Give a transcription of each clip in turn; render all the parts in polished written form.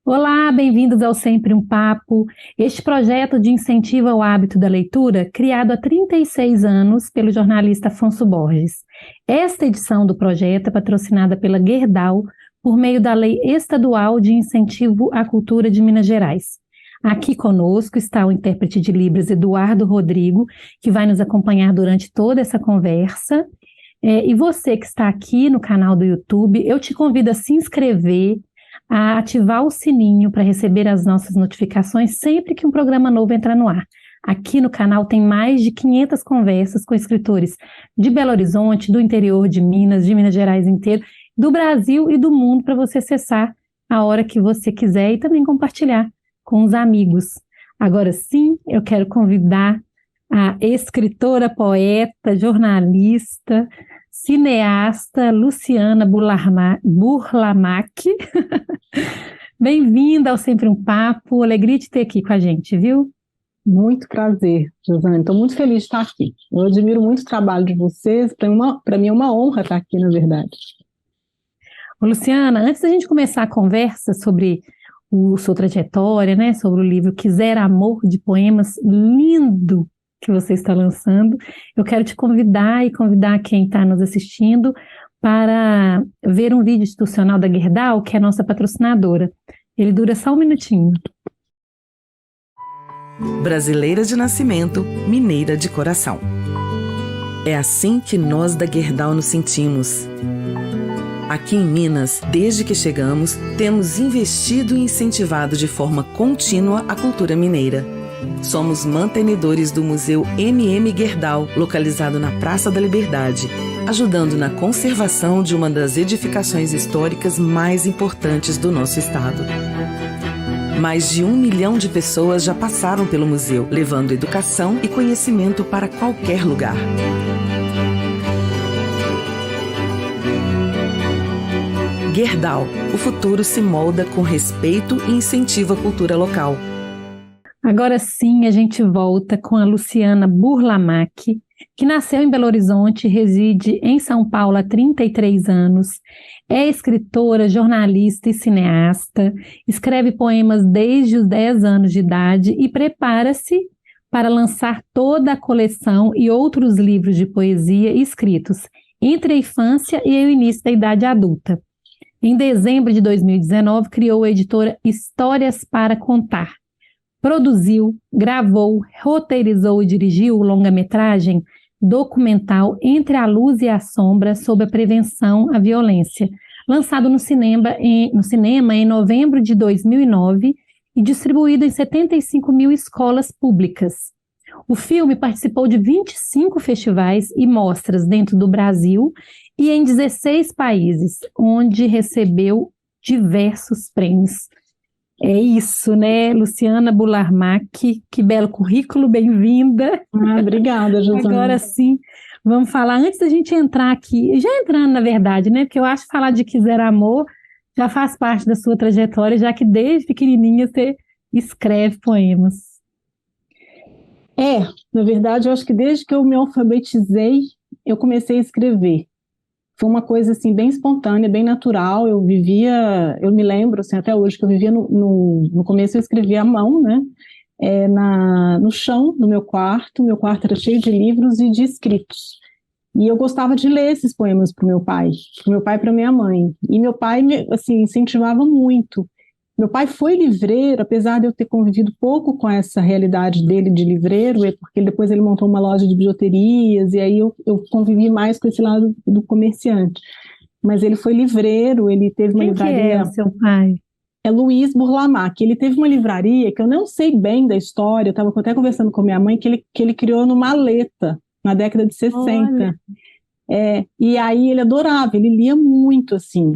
Olá, bem-vindos ao Sempre um Papo. Este projeto de incentivo ao hábito da leitura, criado há 36 anos pelo jornalista Afonso Borges. Esta edição do projeto é patrocinada pela Gerdau por meio da Lei Estadual de Incentivo à Cultura de Minas Gerais. Aqui conosco está o intérprete de Libras Eduardo Rodrigo, que vai nos acompanhar durante toda essa conversa. E você que está aqui no canal do YouTube, eu te convido a se inscrever, a ativar o sininho para receber as nossas notificações sempre que um programa novo entrar no ar. Aqui no canal tem mais de 500 conversas com escritores de Belo Horizonte, do interior de Minas Gerais inteiro, do Brasil e do mundo para você acessar a hora que você quiser e também compartilhar com os amigos. Agora sim, eu quero convidar a escritora, poeta, jornalista, cineasta Luciana Burlamac. Bem-vinda ao Sempre um Papo, alegria de ter aqui com a gente, viu? Muito prazer, Josane. Estou muito feliz de estar aqui. Eu admiro muito o trabalho de vocês. Para mim é uma honra estar aqui, na verdade. Ô, Luciana, antes da gente começar a conversa sobre sua trajetória, né, sobre o livro Quiser Amor, de poemas lindo que você está lançando, eu quero te convidar e convidar quem está nos assistindo para ver um vídeo institucional da Gerdau, que é a nossa patrocinadora. Ele dura só um minutinho. Brasileira de nascimento, mineira de coração. É assim que nós da Gerdau nos sentimos. Aqui em Minas, desde que chegamos, temos investido e incentivado de forma contínua a cultura mineira. Somos mantenedores do Museu MM Gerdau, localizado na Praça da Liberdade, ajudando na conservação de uma das edificações históricas mais importantes do nosso estado. Mais de 1 milhão de pessoas já passaram pelo museu, levando educação e conhecimento para qualquer lugar. Gerdau, o futuro se molda com respeito e incentivo à cultura local. Agora sim, a gente volta com a Luciana Burlamac, que nasceu em Belo Horizonte, reside em São Paulo há 33 anos, é escritora, jornalista e cineasta, escreve poemas desde os 10 anos de idade e prepara-se para lançar toda a coleção e outros livros de poesia escritos entre a infância e o início da idade adulta. Em dezembro de 2019, criou a editora Histórias para Contar. Produziu, gravou, roteirizou e dirigiu o longa-metragem documental Entre a Luz e a Sombra sobre a prevenção à violência, lançado no cinema em novembro de 2009 e distribuído em 75 mil escolas públicas. O filme participou de 25 festivais e mostras dentro do Brasil e em 16 países, onde recebeu diversos prêmios. É isso, né, Luciana Burlamac? Que belo currículo, bem-vinda. Obrigada, Josane. Agora sim, vamos falar, antes da gente entrar aqui, já entrando na verdade, né, porque eu acho que falar de Quiser Amor já faz parte da sua trajetória, já que desde pequenininha você escreve poemas. Na verdade, eu acho que desde que eu me alfabetizei, eu comecei a escrever. Foi uma coisa assim bem espontânea, bem natural. Eu me lembro assim, até hoje que eu vivia no começo eu escrevia à mão, né? No chão do meu quarto. Meu quarto era cheio de livros e de escritos. E eu gostava de ler esses poemas para o meu pai e para minha mãe. E meu pai me assim, incentivava muito. Meu pai foi livreiro, apesar de eu ter convivido pouco com essa realidade dele de livreiro, porque depois ele montou uma loja de bijuterias, e aí eu convivi mais com esse lado do comerciante. Mas ele foi livreiro, ele teve uma livraria... Quem que é o seu pai? É Luiz Burlamac. Ele teve uma livraria que eu não sei bem da história, eu estava até conversando com minha mãe, que ele criou no Maleta, na década de 60. E aí ele adorava, ele lia muito, assim...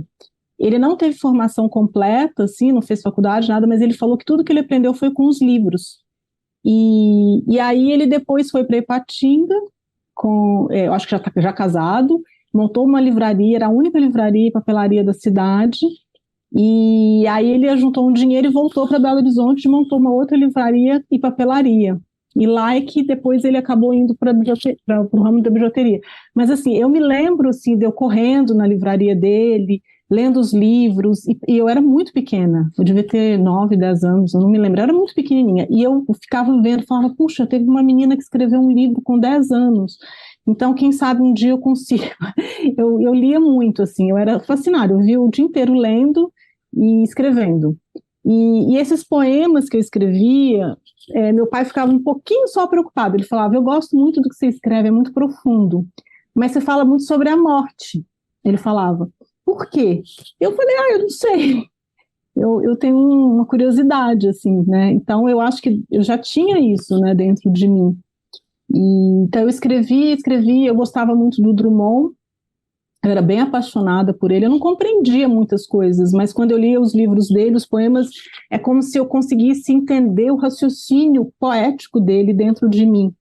Ele não teve formação completa, assim, não fez faculdade, nada, mas ele falou que tudo que ele aprendeu foi com os livros. E aí ele depois foi para Ipatinga, eu acho que já casado, montou uma livraria, era a única livraria e papelaria da cidade, e aí ele juntou um dinheiro e voltou para Belo Horizonte e montou uma outra livraria e papelaria. E lá é que depois ele acabou indo para o ramo da bijuteria. Mas assim, eu me lembro assim, de eu correndo na livraria dele, lendo os livros, e eu era muito pequena, eu devia ter 9, 10 anos, eu não me lembro, eu era muito pequenininha, e eu ficava vendo, falava, puxa, teve uma menina que escreveu um livro com 10 anos, então quem sabe um dia eu consigo. Eu lia muito, assim, eu era fascinada, eu via o dia inteiro lendo e escrevendo. E esses poemas que eu escrevia, meu pai ficava um pouquinho só preocupado, ele falava, eu gosto muito do que você escreve, é muito profundo, mas você fala muito sobre a morte, ele falava. Por quê? Eu falei, eu não sei. Eu tenho uma curiosidade, assim, né? Então, eu acho que eu já tinha isso, né, dentro de mim. Então, eu escrevi, eu gostava muito do Drummond, eu era bem apaixonada por ele, eu não compreendia muitas coisas, mas quando eu lia os livros dele, os poemas, é como se eu conseguisse entender o raciocínio poético dele dentro de mim.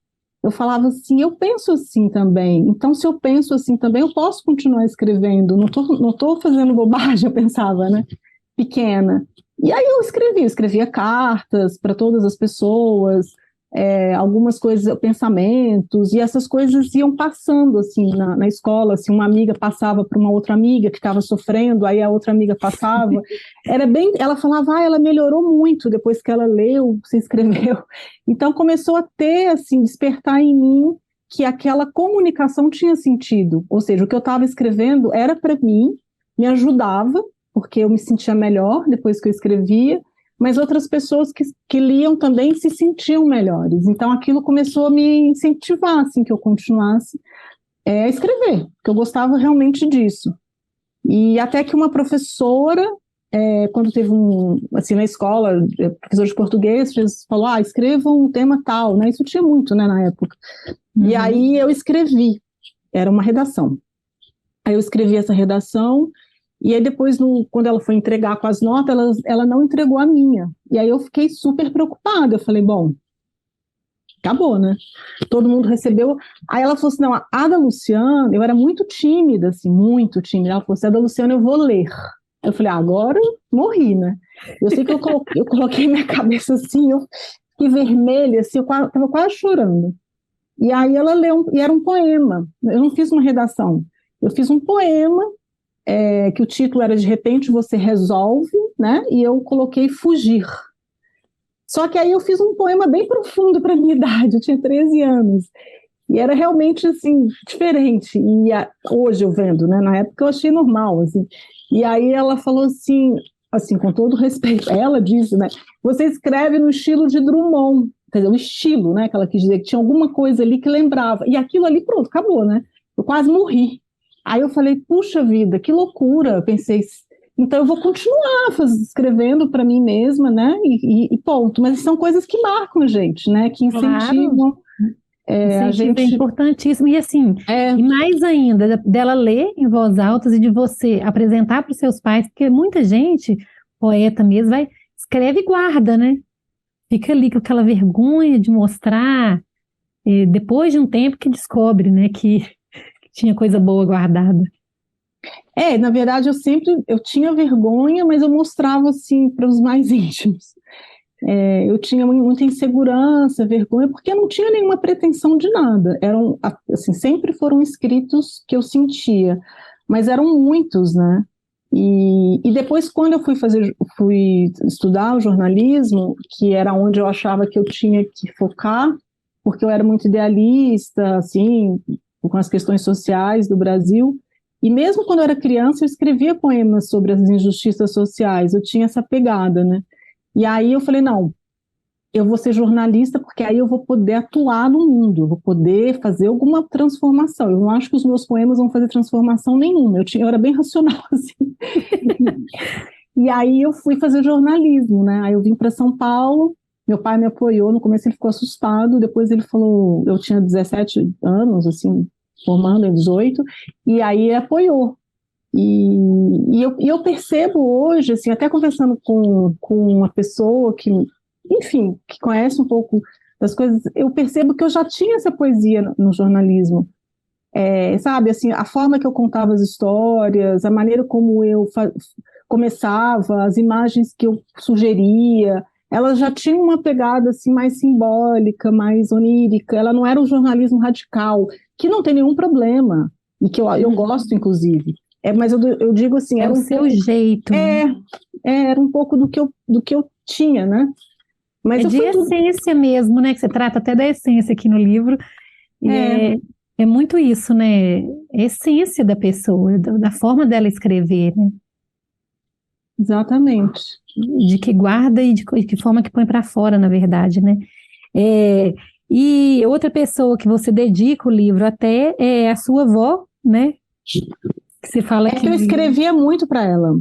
Eu falava assim, eu penso assim também, então se eu penso assim também, eu posso continuar escrevendo, não tô fazendo bobagem, eu pensava, né, pequena. E aí eu escrevia cartas para todas as pessoas, algumas coisas, pensamentos, e essas coisas iam passando, assim, na escola, assim, uma amiga passava para uma outra amiga que estava sofrendo, aí a outra amiga passava, ela falava, ela melhorou muito depois que ela leu, se escreveu, então começou a ter, assim, despertar em mim que aquela comunicação tinha sentido, ou seja, o que eu estava escrevendo era para mim, me ajudava, porque eu me sentia melhor depois que eu escrevia, mas outras pessoas que liam também se sentiam melhores. Então, aquilo começou a me incentivar, assim, que eu continuasse a escrever, porque eu gostava realmente disso. E até que uma professora, quando teve assim, na escola, professor de português, falou, escreva um tema tal, né? Isso tinha muito, né, na época. E aí eu escrevi, era uma redação. Aí eu escrevi essa redação, e aí depois, quando ela foi entregar com as notas, ela não entregou a minha. E aí eu fiquei super preocupada. Eu falei, bom, acabou, né? Todo mundo recebeu. Aí ela falou assim, não, a da Luciana, eu era muito tímida, assim, muito tímida. Ela falou assim, a da Luciana eu vou ler. Aí eu falei, agora eu morri, né? Eu sei que eu coloquei minha cabeça assim, eu fiquei vermelha, assim, eu estava quase chorando. E aí ela leu, e era um poema. Eu não fiz uma redação. Eu fiz um poema, que o título era De Repente Você Resolve, né? E eu coloquei Fugir. Só que aí eu fiz um poema bem profundo para a minha idade, eu tinha 13 anos. E era realmente, assim, diferente. E hoje eu vendo, né? Na época eu achei normal, assim. E aí ela falou assim, com todo respeito, ela disse, né? Você escreve no estilo de Drummond. Quer dizer, o estilo, né? Que ela quis dizer que tinha alguma coisa ali que lembrava. E aquilo ali, pronto, acabou, né? Eu quase morri. Aí eu falei, puxa vida, que loucura, eu pensei, então eu vou continuar escrevendo para mim mesma, né, e ponto, mas são coisas que marcam a gente, né, que incentivam a gente. É importantíssimo, e assim, e mais ainda, dela ler em voz alta e de você apresentar para os seus pais, porque muita gente, poeta mesmo, escreve e guarda, né, fica ali com aquela vergonha de mostrar, depois de um tempo que descobre, né, que tinha coisa boa guardada. Na verdade, eu tinha vergonha, mas eu mostrava, assim, para os mais íntimos. Eu tinha muita insegurança, vergonha, porque eu não tinha nenhuma pretensão de nada. Eram, assim, sempre foram escritos que eu sentia, mas eram muitos, né? E depois, quando eu fui estudar o jornalismo, que era onde eu achava que eu tinha que focar, porque eu era muito idealista, assim, com as questões sociais do Brasil, e mesmo quando eu era criança eu escrevia poemas sobre as injustiças sociais, eu tinha essa pegada, né? E aí eu falei, não, eu vou ser jornalista porque aí eu vou poder atuar no mundo, eu vou poder fazer alguma transformação, eu não acho que os meus poemas vão fazer transformação nenhuma, eu era bem racional, assim. E aí eu fui fazer jornalismo, né? Aí eu vim para São Paulo, meu pai me apoiou, no começo ele ficou assustado, depois ele falou, eu tinha 17 anos, assim, formando em 18, e aí ele apoiou. E eu percebo hoje, assim, até conversando com uma pessoa que, enfim, que conhece um pouco das coisas, eu percebo que eu já tinha essa poesia no jornalismo. Sabe, assim, a forma que eu contava as histórias, a maneira como eu começava, as imagens que eu sugeria, ela já tinha uma pegada assim, mais simbólica, mais onírica, ela não era um jornalismo radical, que não tem nenhum problema, e que eu gosto, inclusive. Mas eu digo assim, É o seu jeito, né? Era um pouco do que eu tinha, né? Mas É de essência mesmo, né? Que você trata até da essência aqui no livro. E é muito isso, né? A essência da pessoa, da forma dela escrever, né? Exatamente. De que guarda e de que forma que põe para fora, na verdade, né? E outra pessoa que você dedica o livro até é a sua avó, né? Que você fala que eu escrevia muito para ela.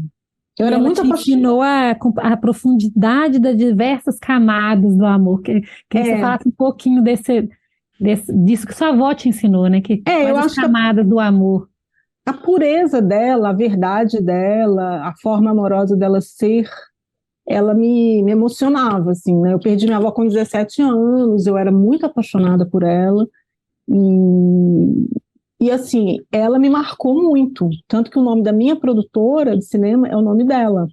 Eu era muito apaixonada. Ensinou a profundidade das diversas camadas do amor. Que você falasse um pouquinho disso que sua avó te ensinou, né? Eu as acho camadas do amor. A pureza dela, a verdade dela, a forma amorosa dela ser, ela me emocionava, assim, né? Eu perdi minha avó com 17 anos, eu era muito apaixonada por ela, e assim, ela me marcou muito, tanto que o nome da minha produtora de cinema é o nome dela,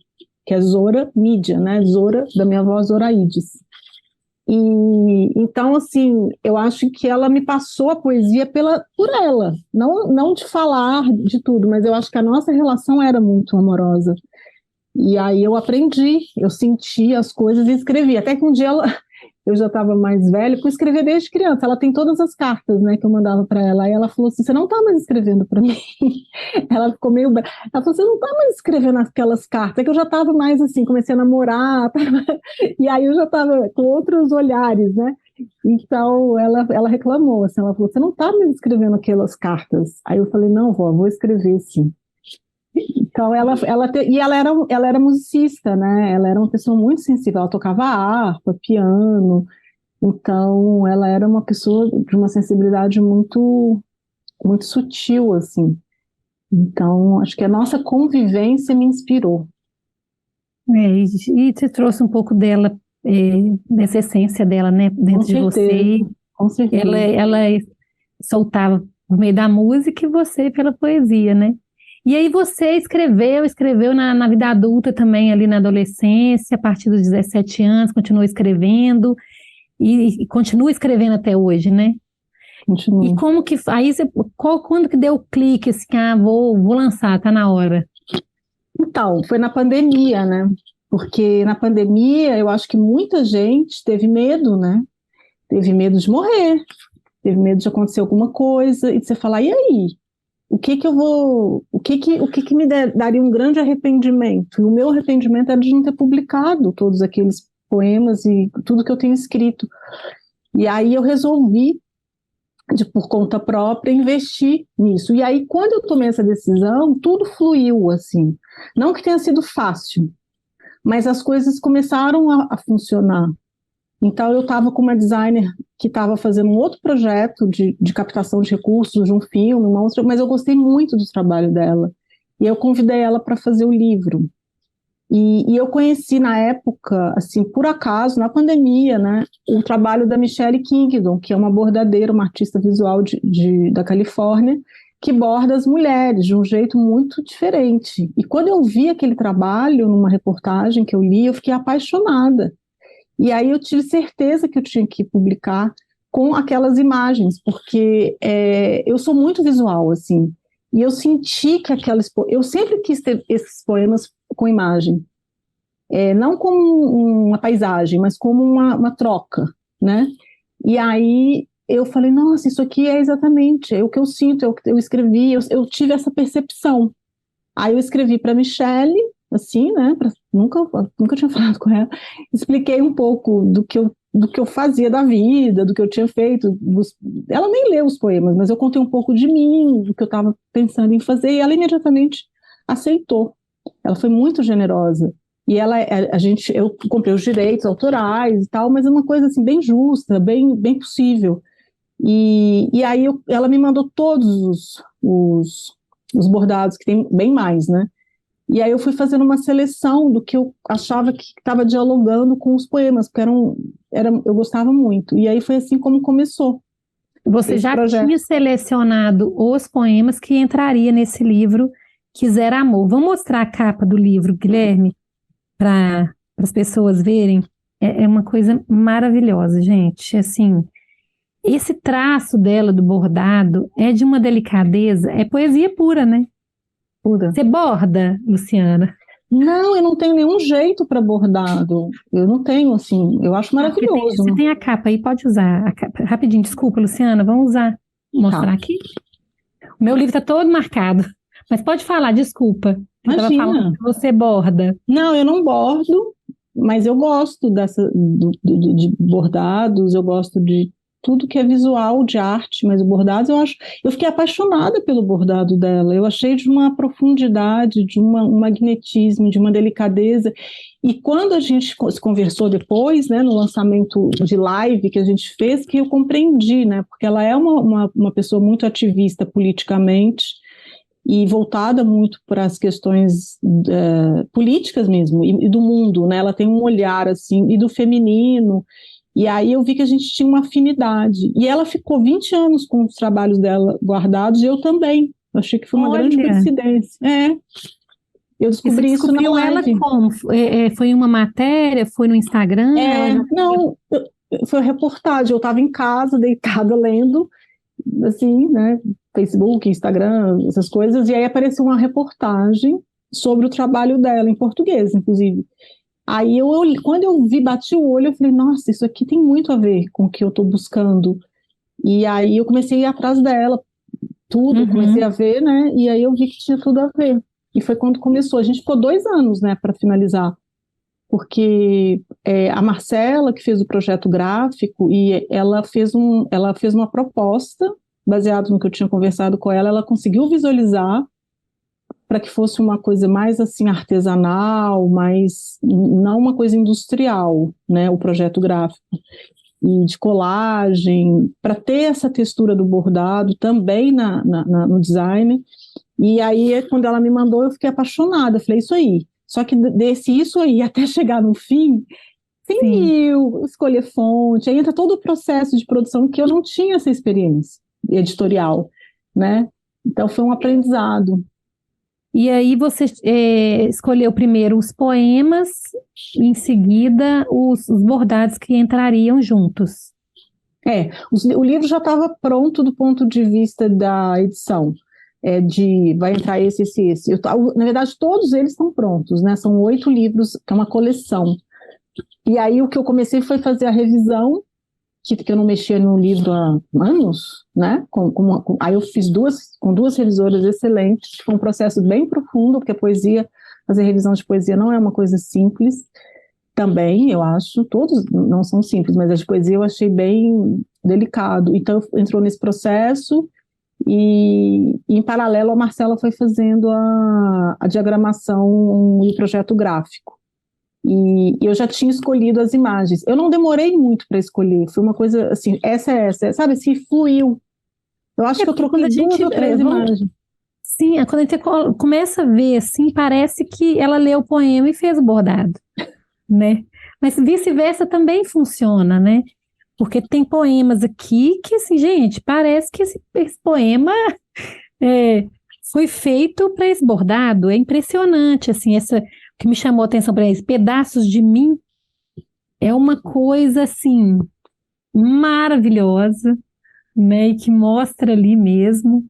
que é Zora Mídia, né? Zora, da minha avó Zoraides. E então, assim, eu acho que ela me passou a poesia por ela, não de falar de tudo, mas eu acho que a nossa relação era muito amorosa. E aí eu aprendi, eu senti as coisas e escrevi. Até que um dia eu já estava mais velha, porque eu escrevi desde criança. Ela tem todas as cartas, né, que eu mandava para ela. Aí ela falou assim: você não está mais escrevendo para mim? Ela ficou meio. Ela falou: você não está mais escrevendo aquelas cartas. É que eu já estava mais assim, comecei a namorar, e aí eu já estava com outros olhares, né? Então ela reclamou, assim, ela falou: você não está mais escrevendo aquelas cartas. Aí eu falei: não, vó, vou escrever sim. Então ela era musicista, né? Ela era uma pessoa muito sensível, ela tocava harpa, piano, então ela era uma pessoa de uma sensibilidade muito, muito sutil, assim. Então acho que a nossa convivência me inspirou. E você trouxe um pouco dela, dessa essência dela, né, dentro de você. Com certeza. Ela soltava por meio da música e você pela poesia, né? E aí você escreveu na vida adulta também, ali na adolescência, a partir dos 17 anos, continuou escrevendo e continua escrevendo até hoje, né? Continua. E como que, aí quando que deu o clique, assim, vou lançar, tá na hora? Então, foi na pandemia, né? Porque na pandemia eu acho que muita gente teve medo, né? Teve medo de morrer, teve medo de acontecer alguma coisa, e de você falar: e aí? O que me daria um grande arrependimento? E o meu arrependimento era de não ter publicado todos aqueles poemas e tudo que eu tenho escrito. E aí eu resolvi, por conta própria, investir nisso. E aí, quando eu tomei essa decisão, tudo fluiu, assim. Não que tenha sido fácil, mas as coisas começaram a funcionar. Então, eu estava com uma designer que estava fazendo um outro projeto de captação de recursos de um filme, mas eu gostei muito do trabalho dela. E eu convidei ela para fazer o livro. E eu conheci na época, assim, por acaso, na pandemia, né, o trabalho da Michelle Kingdon, que é uma bordadeira, uma artista visual da Califórnia, que borda as mulheres de um jeito muito diferente. E quando eu vi aquele trabalho numa reportagem que eu li, eu fiquei apaixonada. E aí eu tive certeza que eu tinha que publicar com aquelas imagens, porque eu sou muito visual, assim, e eu senti que eu sempre quis ter esses poemas com imagem, não como uma paisagem, mas como uma troca, né? E aí eu falei: nossa, isso aqui é exatamente o que eu sinto, eu escrevi, eu tive essa percepção. Aí eu escrevi para Michelle, assim, né? Nunca tinha falado com ela. Expliquei um pouco do que eu fazia da vida, do que eu tinha feito. Ela nem leu os poemas, mas eu contei um pouco de mim, do que eu estava pensando em fazer, e ela imediatamente aceitou. Ela foi muito generosa. E eu comprei os direitos autorais e tal, mas é uma coisa assim bem justa, bem possível. E aí ela me mandou todos os bordados, que tem bem mais, né? E aí eu fui fazendo uma seleção do que eu achava que estava dialogando com os poemas, porque eu gostava muito. E aí foi assim como começou. Você já tinha selecionado os poemas que entraria nesse livro Quiser Amor. Vamos mostrar a capa do livro, Guilherme, para as pessoas verem. É uma coisa maravilhosa, gente. Assim, esse traço dela do bordado é de uma delicadeza, é poesia pura, né? Pura. Você borda, Luciana? Não, eu não tenho nenhum jeito para bordado. Eu não tenho, assim, eu acho maravilhoso. Você tem a capa aí, pode usar a capa. Rapidinho, desculpa, Luciana, vamos usar. Mostrar aqui. O meu livro está todo marcado, mas pode falar, desculpa. Eu estava falando que você borda. Não, eu não bordo, mas eu gosto de bordados, eu gosto de tudo que é visual, de arte, mas o bordado eu fiquei apaixonada pelo bordado dela, eu achei de uma profundidade, de um magnetismo, de uma delicadeza, e quando a gente se conversou depois, né, no lançamento de live que a gente fez, que eu compreendi, né, porque ela é uma pessoa muito ativista politicamente, e voltada muito para as questões políticas mesmo, e do mundo, né, ela tem um olhar, assim, e do feminino. E aí eu vi que a gente tinha uma afinidade. E ela ficou 20 anos com os trabalhos dela guardados, e eu também. Eu achei que foi uma grande coincidência. Eu descobri isso na live. Ela como? Foi em uma matéria? Foi no Instagram? Não, foi uma reportagem. Eu estava em casa, deitada, lendo, assim, né, Facebook, Instagram, essas coisas, e aí apareceu uma reportagem sobre o trabalho dela, em português, inclusive. Aí quando eu bati o olho, eu falei, nossa, isso aqui tem muito a ver com o que eu estou buscando. E aí eu comecei a ir atrás dela, comecei a ver, né? E aí eu vi que tinha tudo a ver. E foi quando começou. A gente ficou 2 anos, né, para finalizar. Porque a Marcela, que fez o projeto gráfico, e ela fez uma proposta, baseado no que eu tinha conversado com ela, ela conseguiu visualizar para que fosse uma coisa mais assim artesanal, não uma coisa industrial, né, o projeto gráfico, e de colagem, para ter essa textura do bordado também no design. E aí, quando ela me mandou, eu fiquei apaixonada, eu falei, isso aí. Só que isso aí, até chegar no fim, escolher fonte, aí entra todo o processo de produção que eu não tinha essa experiência editorial, né? Então foi um aprendizado. E aí você escolheu primeiro os poemas, em seguida os bordados que entrariam juntos. O livro já estava pronto do ponto de vista da edição. Vai entrar esse. Na verdade, todos eles estão prontos, né? São 8 livros, que é uma coleção. E aí o que eu comecei foi fazer a revisão, que eu não mexia no livro há anos, né? Aí eu fiz com 2 revisoras excelentes, foi um processo bem profundo, porque fazer revisão de poesia não é uma coisa simples, também, eu acho, todos não são simples, mas a de poesia eu achei bem delicado, então entrou nesse processo, e em paralelo a Marcela foi fazendo a diagramação e o projeto gráfico. E eu já tinha escolhido as imagens. Eu não demorei muito para escolher, foi uma coisa assim, essa, sabe, assim, fluiu. Eu acho que eu troquei 2 ou 3 imagens. Sim, quando a gente começa a ver, assim, parece que ela leu o poema e fez o bordado, né? Mas vice-versa também funciona, né? Porque tem poemas aqui que, assim, gente, parece que esse poema foi feito para esse bordado. É impressionante, assim, o que me chamou a atenção para eles, Pedaços de Mim, é uma coisa, assim, maravilhosa, né, e que mostra ali mesmo.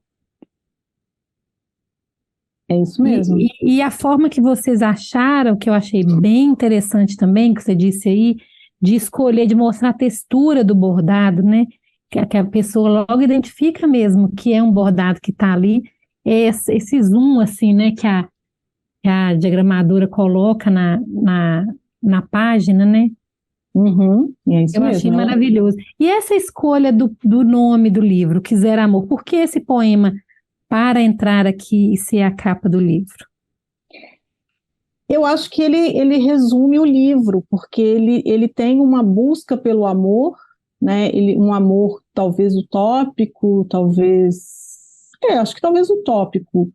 É isso mesmo. E a forma que vocês acharam, que eu achei bem interessante também, que você disse aí, de escolher, de mostrar a textura do bordado, né, que a pessoa logo identifica mesmo que é um bordado que está ali, esse zoom, assim, né, que a diagramadora coloca na página, né? É isso eu mesmo, achei maravilhoso. E essa escolha do nome do livro, Quiser Amor, por que esse poema para entrar aqui e ser a capa do livro? Eu acho que ele resume o livro, porque ele tem uma busca pelo amor, né? Um amor talvez utópico, acho que talvez utópico.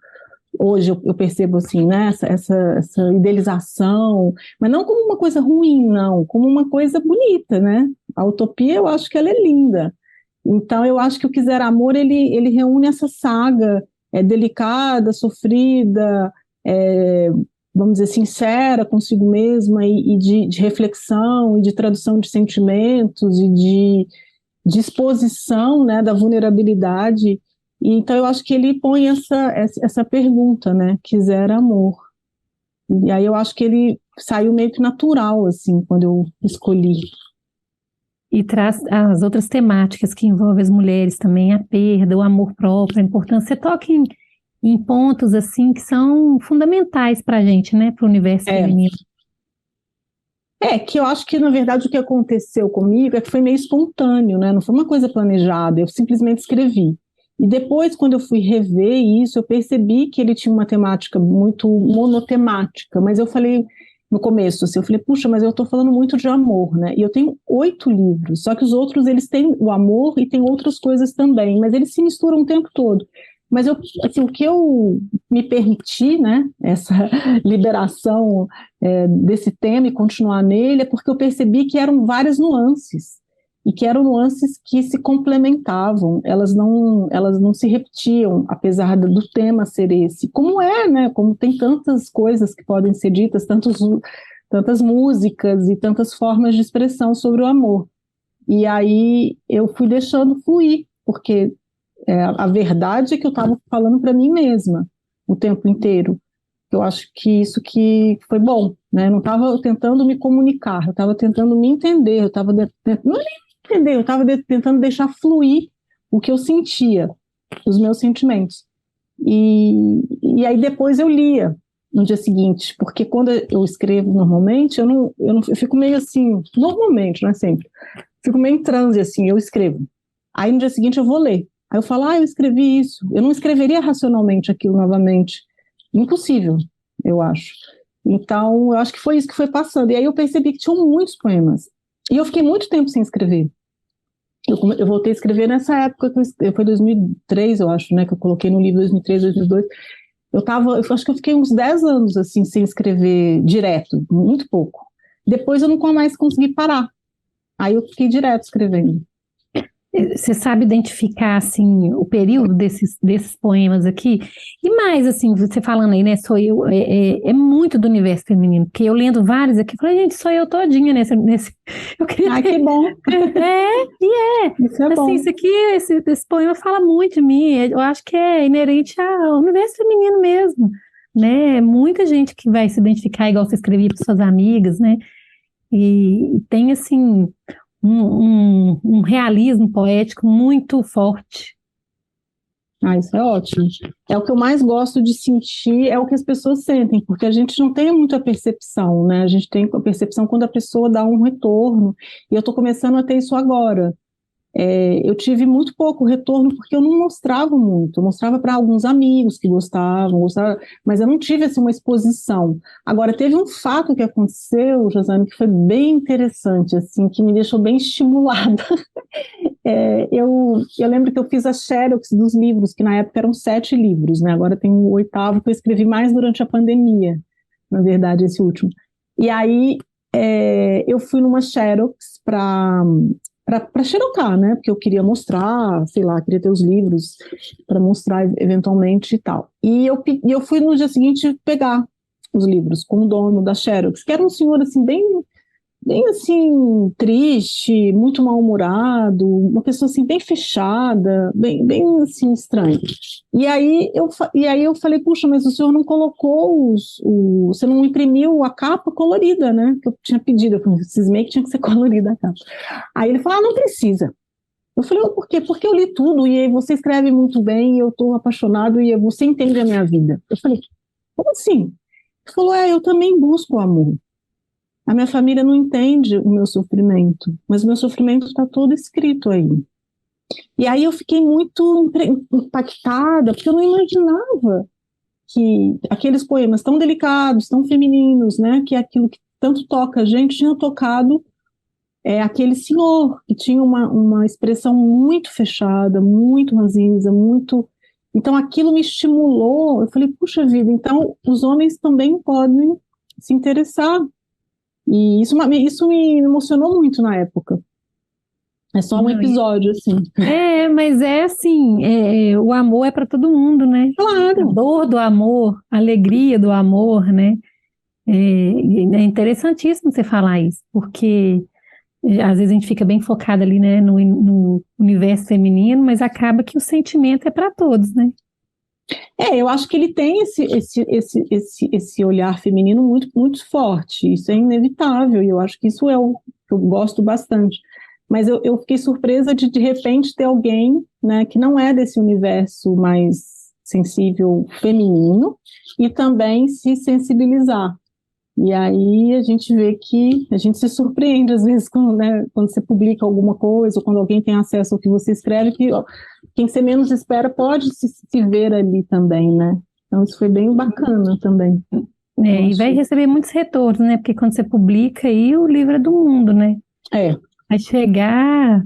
Hoje eu percebo assim, né, essa idealização, mas não como uma coisa ruim, não, como uma coisa bonita, né? A utopia, eu acho que ela é linda. Então, eu acho que o Quiser Amor, ele reúne essa saga delicada, sofrida, vamos dizer, sincera consigo mesma, e de reflexão, e de tradução de sentimentos, e de exposição, né, da vulnerabilidade. E, então eu acho que ele põe essa pergunta, né? Quiser amor. E aí eu acho que ele saiu meio que natural, assim, quando eu escolhi. E traz as outras temáticas que envolvem as mulheres também, a perda, o amor próprio, a importância. Você toca em pontos, assim, que são fundamentais para a gente, né? Para o universo É, feminino. que eu acho que, na verdade, o que aconteceu comigo é que foi meio espontâneo, né? Não foi uma coisa planejada, eu simplesmente escrevi. E depois, quando eu fui rever isso, eu percebi que ele tinha uma temática muito monotemática, mas eu falei, no começo, assim, eu falei, puxa, mas eu estou falando muito de amor, né? E eu tenho 8 livros, só que os outros, eles têm o amor e tem outras coisas também, mas eles se misturam o tempo todo. Mas eu, assim, o que eu me permiti, né, essa liberação desse tema e continuar nele, é porque eu percebi que eram várias nuances, e que eram nuances que se complementavam, elas não se repetiam, apesar do tema ser esse. Como é, né? Como tem tantas coisas que podem ser ditas, tantas músicas e tantas formas de expressão sobre o amor. E aí eu fui deixando fluir, porque a verdade é que eu estava falando para mim mesma o tempo inteiro. Eu acho que isso que foi bom, né? Eu não estava tentando me comunicar, eu estava tentando me entender, eu estava não é nem entender, eu estava tentando deixar fluir o que eu sentia, os meus sentimentos. E aí depois eu lia no dia seguinte, porque quando eu escrevo normalmente, eu fico meio assim, normalmente, não é sempre, fico meio em transe assim, eu escrevo. Aí no dia seguinte eu vou ler. Aí eu falo, eu escrevi isso. Eu não escreveria racionalmente aquilo novamente. Impossível, eu acho. Então, eu acho que foi isso que foi passando. E aí eu percebi que tinham muitos poemas. E eu fiquei muito tempo sem escrever. Eu voltei a escrever nessa época, foi 2003, eu acho, né, que eu coloquei no livro 2003, 2002. Eu acho que eu fiquei uns 10 anos, assim, sem escrever direto, muito pouco. Depois eu nunca mais consegui parar. Aí eu fiquei direto escrevendo. Você sabe identificar, assim, o período desses poemas aqui? E mais, assim, você falando aí, né, sou eu, é muito do universo feminino, porque eu lendo vários aqui, falei, gente, sou eu todinha nesse. Eu queria Ai, que bom! Isso é assim, bom. isso aqui, esse poema fala muito de mim, eu acho que é inerente ao universo feminino mesmo, né? Muita gente que vai se identificar igual você escrevia para suas amigas, né? E tem, assim, um realismo poético muito forte. Isso é ótimo. É o que eu mais gosto de sentir, é o que as pessoas sentem, porque a gente não tem muita percepção, né? A gente tem a percepção quando a pessoa dá um retorno, e eu estou começando a ter isso agora. Eu tive muito pouco retorno porque eu não mostrava muito. Eu mostrava para alguns amigos que gostavam, mas eu não tive assim, uma exposição. Agora, teve um fato que aconteceu, Josane, que foi bem interessante, assim, que me deixou bem estimulada. Eu lembro que eu fiz a xerox dos livros, que na época eram 7 livros, né? Agora tem o 8º que eu escrevi mais durante a pandemia, na verdade, esse último. E aí eu fui numa xerox para xerocar, né? Porque eu queria mostrar, sei lá, queria ter os livros para mostrar eventualmente e tal. E eu fui no dia seguinte pegar os livros com o dono da xerox, que era um senhor assim bem assim triste, muito mal-humorado, uma pessoa assim bem fechada, bem assim estranha. E aí eu falei, puxa, mas o senhor não colocou você não imprimiu a capa colorida, né? Que eu tinha pedido, eu cismei que tinha que ser colorida a capa. Aí ele falou, não precisa. Eu falei, por quê? Porque eu li tudo e você escreve muito bem, e eu estou apaixonado e você entende a minha vida. Eu falei, como assim? Ele falou, eu também busco o amor. A minha família não entende o meu sofrimento, mas o meu sofrimento está todo escrito aí. E aí eu fiquei muito impactada, porque eu não imaginava que aqueles poemas tão delicados, tão femininos, né, que é aquilo que tanto toca a gente, tinha tocado aquele senhor, que tinha uma expressão muito fechada, muito ranzinza, muito... Então aquilo me estimulou, eu falei, puxa vida, então os homens também podem se interessar. E isso me emocionou muito na época. É só um episódio, assim. Mas é assim, o amor é para todo mundo, né? Claro. A dor do amor, a alegria do amor, né? É interessantíssimo você falar isso, porque Às vezes a gente fica bem focada ali, né, no universo feminino, mas acaba que o sentimento é para todos, né? Eu acho que ele tem esse olhar feminino muito, muito forte, isso é inevitável, e eu acho que isso é o que eu gosto bastante. Mas eu fiquei surpresa de repente, ter alguém, né, que não é desse universo mais sensível feminino, e também se sensibilizar. E aí a gente vê que a gente se surpreende às vezes quando, né, quando você publica alguma coisa, ou quando alguém tem acesso ao que você escreve, que ó, quem você menos espera pode se ver ali também, né? Então isso foi bem bacana também. E vai receber muitos retornos, né? Porque quando você publica aí, o livro é do mundo, né? Vai chegar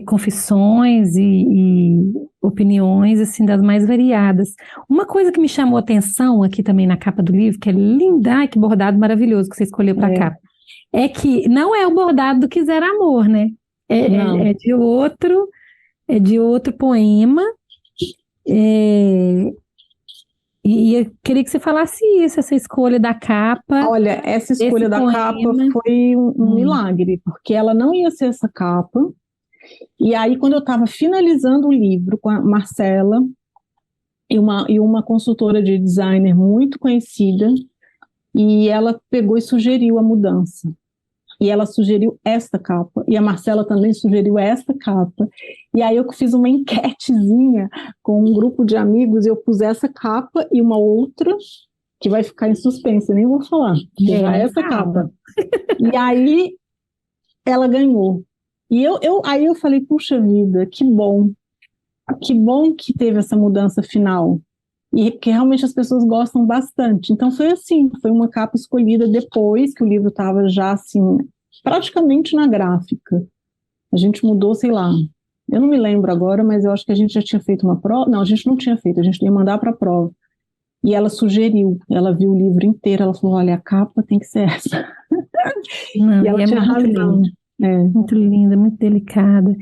confissões e opiniões, assim, das mais variadas. Uma coisa que me chamou a atenção aqui também na capa do livro, que é linda, ai, que bordado maravilhoso que você escolheu para capa, é que não é o bordado do Quiser Amor, né? É de outro poema, e eu queria que você falasse isso, essa escolha da capa. Olha, essa escolha da capa foi um milagre, porque ela não ia ser essa capa. E aí, quando eu estava finalizando o livro com a Marcela e uma consultora de designer muito conhecida, e ela pegou e sugeriu a mudança. E ela sugeriu esta capa, e a Marcela também sugeriu esta capa. E aí eu fiz uma enquetezinha com um grupo de amigos, e eu pus essa capa e uma outra, que vai ficar em suspense, nem vou falar, já é essa capa. E aí ela ganhou. E aí eu falei, puxa vida, que bom que teve essa mudança final. E que realmente as pessoas gostam bastante. Então foi assim, foi uma capa escolhida depois que o livro estava já assim, praticamente na gráfica. A gente mudou, sei lá, eu não me lembro agora, mas eu acho que a gente já tinha feito uma prova. Não, a gente não tinha feito, a gente ia mandar para a prova. E ela sugeriu, ela viu o livro inteiro, ela falou, olha, a capa tem que ser essa. Não, e ela tinha razão. Muito linda, muito delicada.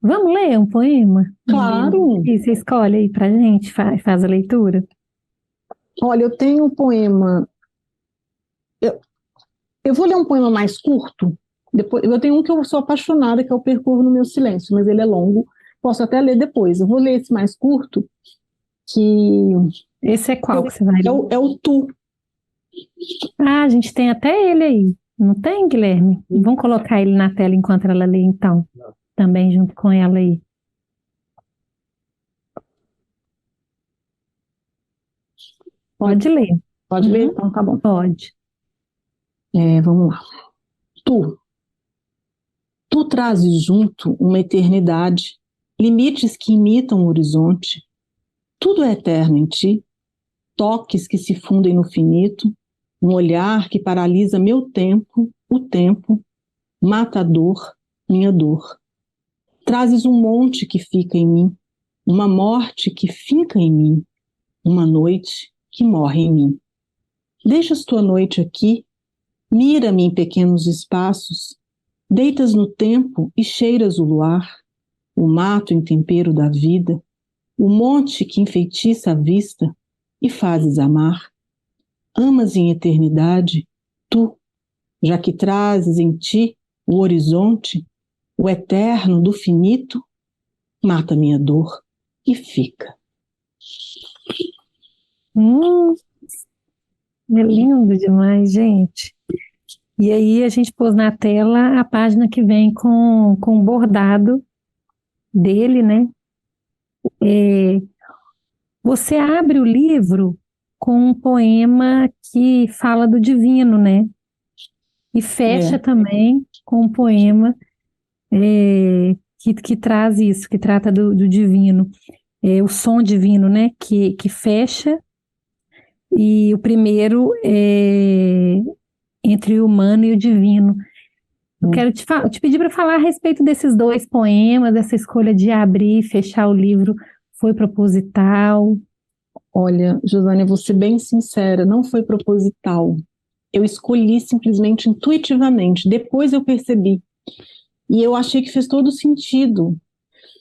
Vamos ler um poema? Claro! E você escolhe aí pra gente, faz a leitura. Olha, eu tenho um poema. Eu vou ler um poema mais curto. Depois, eu tenho um que eu sou apaixonada, que é o Percorro no Meu Silêncio, mas ele é longo. Posso até ler depois. Eu vou ler esse mais curto, que... Esse é qual que você vai ler? É o Tu. Ah, a gente tem até ele aí. Não tem, Guilherme? Vamos colocar ele na tela enquanto ela lê, então. Também junto com ela aí. Pode ler. Pode ler? Então tá bom. Pode. Vamos lá. Tu trazes junto uma eternidade, limites que imitam o horizonte. Tudo é eterno em ti, toques que se fundem no finito, um olhar que paralisa meu tempo, o tempo, mata a dor, minha dor. Trazes um monte que fica em mim, uma morte que finca em mim, uma noite que morre em mim. Deixas tua noite aqui, mira-me em pequenos espaços, deitas no tempo e cheiras o luar, o mato em tempero da vida, o monte que enfeitiça a vista e fazes amar. Amas em eternidade, tu, já que trazes em ti o horizonte, o eterno do finito, mata minha dor e fica. É lindo demais, gente. E aí a gente pôs na tela a página que vem com o bordado dele, né? Você abre o livro com um poema que fala do divino, né? E fecha também com um poema que traz isso, que trata do divino. O som divino, né? Que fecha. E o primeiro é entre o humano e o divino. Eu quero te pedir para falar a respeito desses dois poemas, dessa escolha de abrir e fechar o livro. Foi proposital? Olha, Josânia, vou ser bem sincera, não foi proposital. Eu escolhi simplesmente intuitivamente, depois eu percebi. E eu achei que fez todo sentido.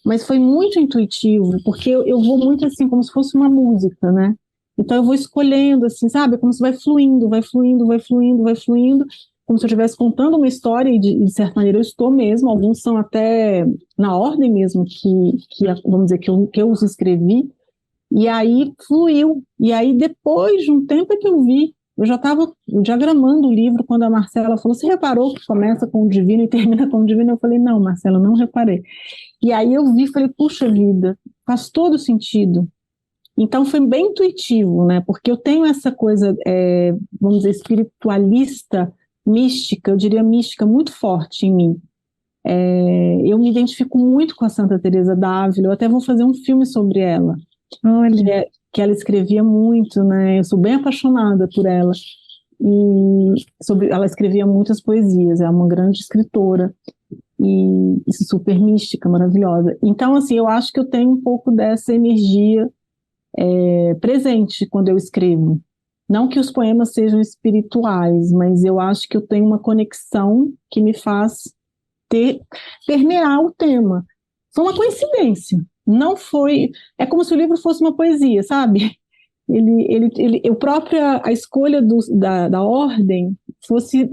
Mas foi muito intuitivo, porque eu vou muito assim, como se fosse uma música, né? Então eu vou escolhendo assim, sabe? Como se vai fluindo, vai fluindo, vai fluindo, vai fluindo. como se eu estivesse contando uma história, e de certa maneira eu estou mesmo, alguns são até na ordem mesmo vamos dizer, que eu os escrevi, e aí fluiu, e aí depois de um tempo é que eu vi, eu já estava diagramando o livro quando a Marcela falou, você reparou que começa com o divino e termina com o divino? Eu falei, não, Marcela, não reparei. E aí eu vi, falei, puxa vida, faz todo sentido. Então foi bem intuitivo, né? Porque eu tenho essa coisa, vamos dizer, espiritualista, mística, eu diria mística, muito forte em mim. Eu me identifico muito com a Santa Teresa d'Ávila, eu até vou fazer um filme sobre ela. Olha. Que ela escrevia muito, né? Eu sou bem apaixonada por ela. Ela escrevia muitas poesias, é uma grande escritora. E super mística, maravilhosa. Então, assim, eu acho que eu tenho um pouco dessa energia presente quando eu escrevo. Não que os poemas sejam espirituais, mas eu acho que eu tenho uma conexão que me faz permear o tema. Foi uma coincidência. Não foi... É como se o livro fosse uma poesia, sabe? A escolha da ordem fosse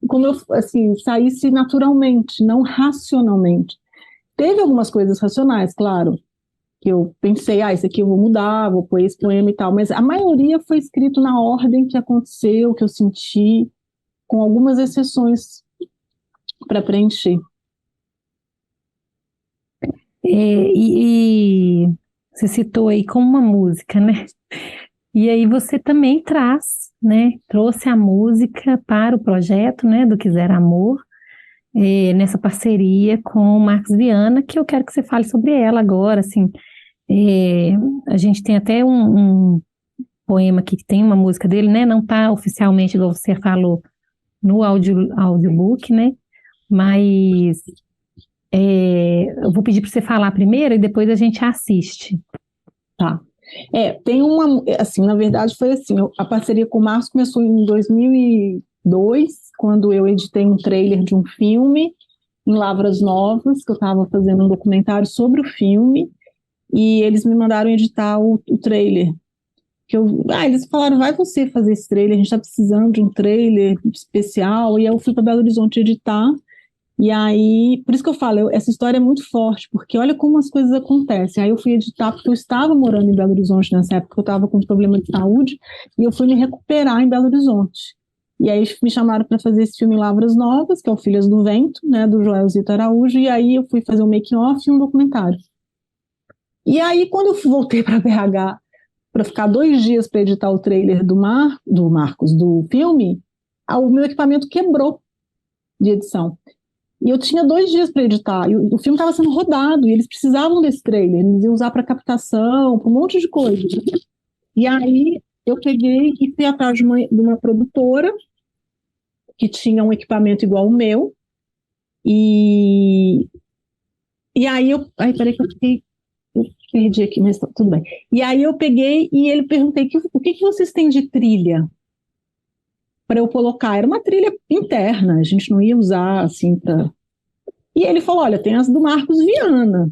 como eu, assim, saísse naturalmente, não racionalmente. Teve algumas coisas racionais, claro, que eu pensei, isso aqui eu vou mudar, vou pôr esse poema e tal, mas a maioria foi escrito na ordem que aconteceu, que eu senti, com algumas exceções para preencher. E você citou aí como uma música, né? E aí você também trouxe a música para o projeto, né, do Quiser Amor, nessa parceria com o Marcos Viana, que eu quero que você fale sobre ela agora, assim. A gente tem até um poema aqui que tem uma música dele, né? Não está oficialmente, igual você falou, no audiobook, né? Mas eu vou pedir para você falar primeiro e depois a gente assiste. Tá. Tem uma, assim, na verdade foi assim, a parceria com o Marcos começou em 2002, quando eu editei um trailer de um filme em Lavras Novas, que eu estava fazendo um documentário sobre o filme, e eles me mandaram editar o trailer. Eles falaram, vai você fazer esse trailer, a gente está precisando de um trailer especial, e eu fui para Belo Horizonte editar. E aí, por isso que eu falo, essa história é muito forte, porque olha como as coisas acontecem. Aí eu fui editar, porque eu estava morando em Belo Horizonte nessa época, eu estava com um problema de saúde, e eu fui me recuperar em Belo Horizonte. E aí me chamaram para fazer esse filme em Lavras Novas, que é o Filhas do Vento, né, do Joelzito Araújo, e aí eu fui fazer um making-off e um documentário. E aí, quando eu voltei para BH, para ficar 2 dias para editar o trailer do Marcos, do filme, o meu equipamento quebrou de edição. E eu tinha 2 dias para editar, e o filme estava sendo rodado, e eles precisavam desse trailer, eles iam usar para captação, para um monte de coisa. E aí eu peguei e fui atrás de uma produtora que tinha um equipamento igual ao meu, e aí peraí que eu perdi aqui, mas tudo bem. E aí eu peguei e ele perguntei, o que vocês têm de trilha para eu colocar? Era uma trilha interna, a gente não ia usar assim para... E ele falou, olha, tem as do Marcos Viana.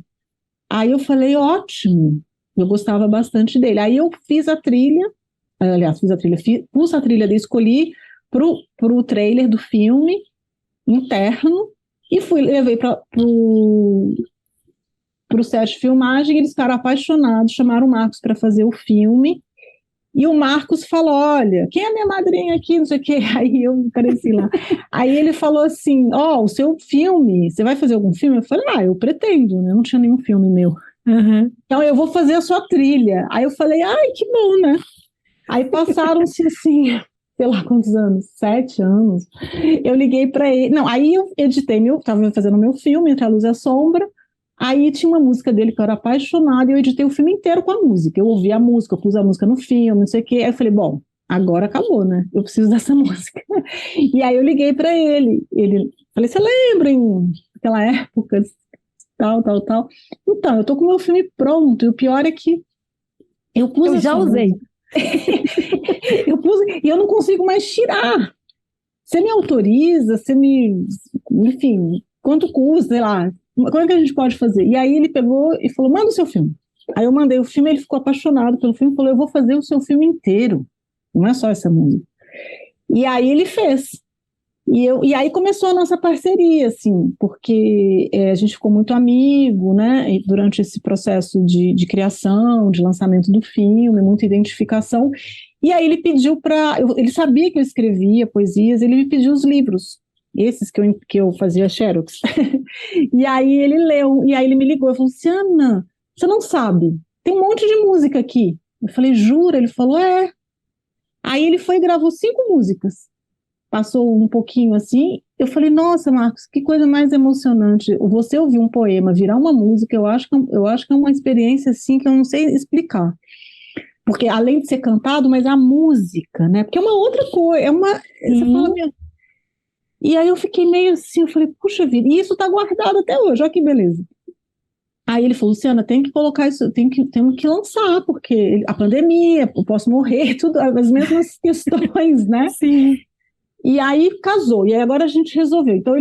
Aí eu falei, ótimo, eu gostava bastante dele. Aí eu fiz a trilha, pus a trilha dele, escolhi pro trailer do filme interno e levei pro set de filmagem, e eles ficaram apaixonados, chamaram o Marcos para fazer o filme. E o Marcos falou, olha, quem é minha madrinha aqui, não sei o quê. Aí eu apareci lá. Aí ele falou assim, o seu filme, você vai fazer algum filme? Eu falei, eu pretendo, né? Não tinha nenhum filme meu. Uhum. Então eu vou fazer a sua trilha. Aí eu falei, que bom, né? Aí passaram-se assim, sei lá quantos anos, 7 anos. Eu liguei para ele. Não, aí eu editei estava fazendo meu filme, Entre a Luz e a Sombra. Aí tinha uma música dele que eu era apaixonada, e eu editei o filme inteiro com a música. Eu ouvi a música, eu pus a música no filme, não sei o quê. Aí eu falei, bom, agora acabou, né? Eu preciso dessa música. E aí eu liguei para ele. Falei, você lembra daquela época, tal. Então, eu tô com o meu filme pronto, e o pior é que eu pus... Eu já usei. Eu pus, e eu não consigo mais tirar. Você me autoriza, enfim, quanto custa, sei lá, como é que a gente pode fazer? E aí ele pegou e falou, manda o seu filme. Aí eu mandei o filme, ele ficou apaixonado pelo filme, falou, eu vou fazer o seu filme inteiro, não é só essa música. E aí ele fez. E aí começou a nossa parceria, assim, porque a gente ficou muito amigo, né, e durante esse processo de criação, de lançamento do filme, muita identificação. E aí ele pediu ele sabia que eu escrevia poesias, ele me pediu os livros, esses que eu fazia xerox. E aí ele leu, e aí ele me ligou, e falou, Luciana, você não sabe, tem um monte de música aqui. Eu falei, jura? Ele falou, é. Aí ele foi e gravou 5 músicas. Passou um pouquinho assim, eu falei, nossa, Marcos, que coisa mais emocionante. Você ouvir um poema, virar uma música, eu acho que é uma experiência assim que eu não sei explicar. Porque além de ser cantado, mas a música, né? Porque é uma outra coisa, você fala mesmo. E aí eu fiquei meio assim, eu falei, puxa vida, e isso tá guardado até hoje, olha que beleza. Aí ele falou, Luciana, tem que colocar isso, temos que lançar, porque a pandemia, eu posso morrer, tudo, as mesmas questões, né? Sim. E aí casou, e aí agora a gente resolveu. Então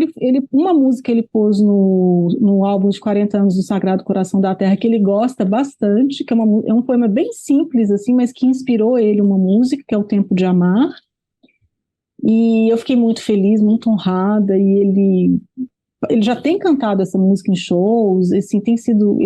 uma música ele pôs no álbum de 40 anos do Sagrado Coração da Terra, que ele gosta bastante, que é um poema bem simples, assim, mas que inspirou ele uma música, que é O Tempo de Amar. E eu fiquei muito feliz, muito honrada, e ele já tem cantado essa música em shows, assim, tem sido,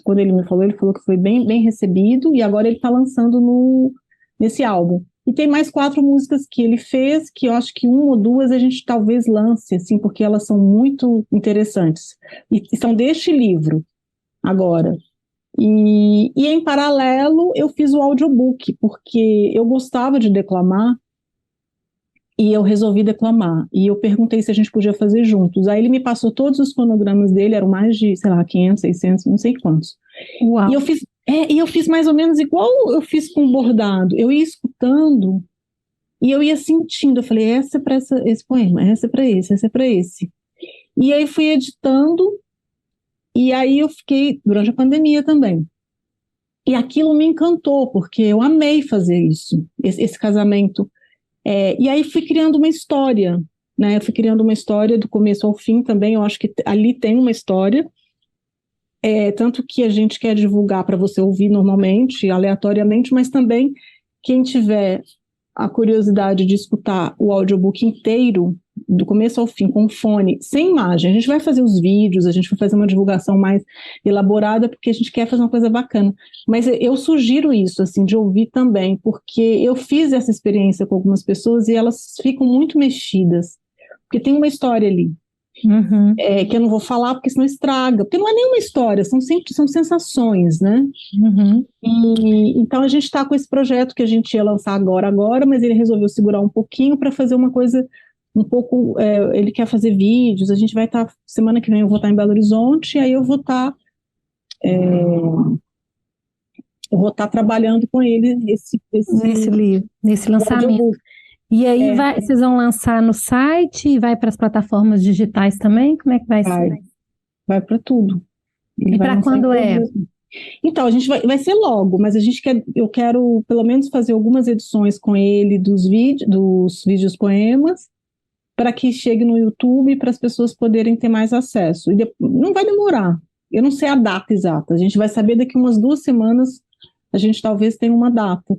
quando ele me falou, ele falou que foi bem, bem recebido, e agora ele está lançando nesse álbum. E tem mais 4 músicas que ele fez, que eu acho que 1 ou 2 a gente talvez lance, assim, porque elas são muito interessantes. E são deste livro, agora. E em paralelo, eu fiz o audiobook, porque eu gostava de declamar, e eu resolvi declamar. E eu perguntei se a gente podia fazer juntos. Aí ele me passou todos os fonogramas dele, eram mais de, sei lá, 500, 600, não sei quantos. Uau. E eu fiz mais ou menos igual eu fiz com o bordado. Eu ia escutando e eu ia sentindo. Eu falei, essa é para esse poema, essa é para esse, essa é para esse. E aí fui editando, e aí eu fiquei durante a pandemia também. E aquilo me encantou, porque eu amei fazer isso, esse casamento. E aí fui criando uma história, né? Eu fui criando uma história do começo ao fim também. Eu acho que ali tem uma história. Tanto que a gente quer divulgar para você ouvir normalmente, aleatoriamente, mas também quem tiver a curiosidade de escutar o audiobook inteiro, do começo ao fim, com fone, sem imagem. A gente vai fazer os vídeos, a gente vai fazer uma divulgação mais elaborada, porque a gente quer fazer uma coisa bacana. Mas eu sugiro isso, assim, de ouvir também, porque eu fiz essa experiência com algumas pessoas e elas ficam muito mexidas, porque tem uma história ali. Uhum. Que eu não vou falar porque senão estraga, porque não é nenhuma história, são sensações, né? Uhum. Então a gente está com esse projeto que a gente ia lançar agora, mas ele resolveu segurar um pouquinho para fazer uma coisa um pouco, ele quer fazer vídeos, a gente vai estar, semana que vem eu vou estar em Belo Horizonte, e aí eu vou estar trabalhando com ele Nesse livro, nesse lançamento. E aí vocês vão lançar no site e vai para as plataformas digitais também? Como é que vai ser? Vai para tudo. E para quando é? Então, a gente vai ser logo, mas eu quero pelo menos fazer algumas edições com ele dos vídeos poemas, para que chegue no YouTube para as pessoas poderem ter mais acesso. E não vai demorar. Eu não sei a data exata. A gente vai saber daqui umas 2 semanas, a gente talvez tenha uma data.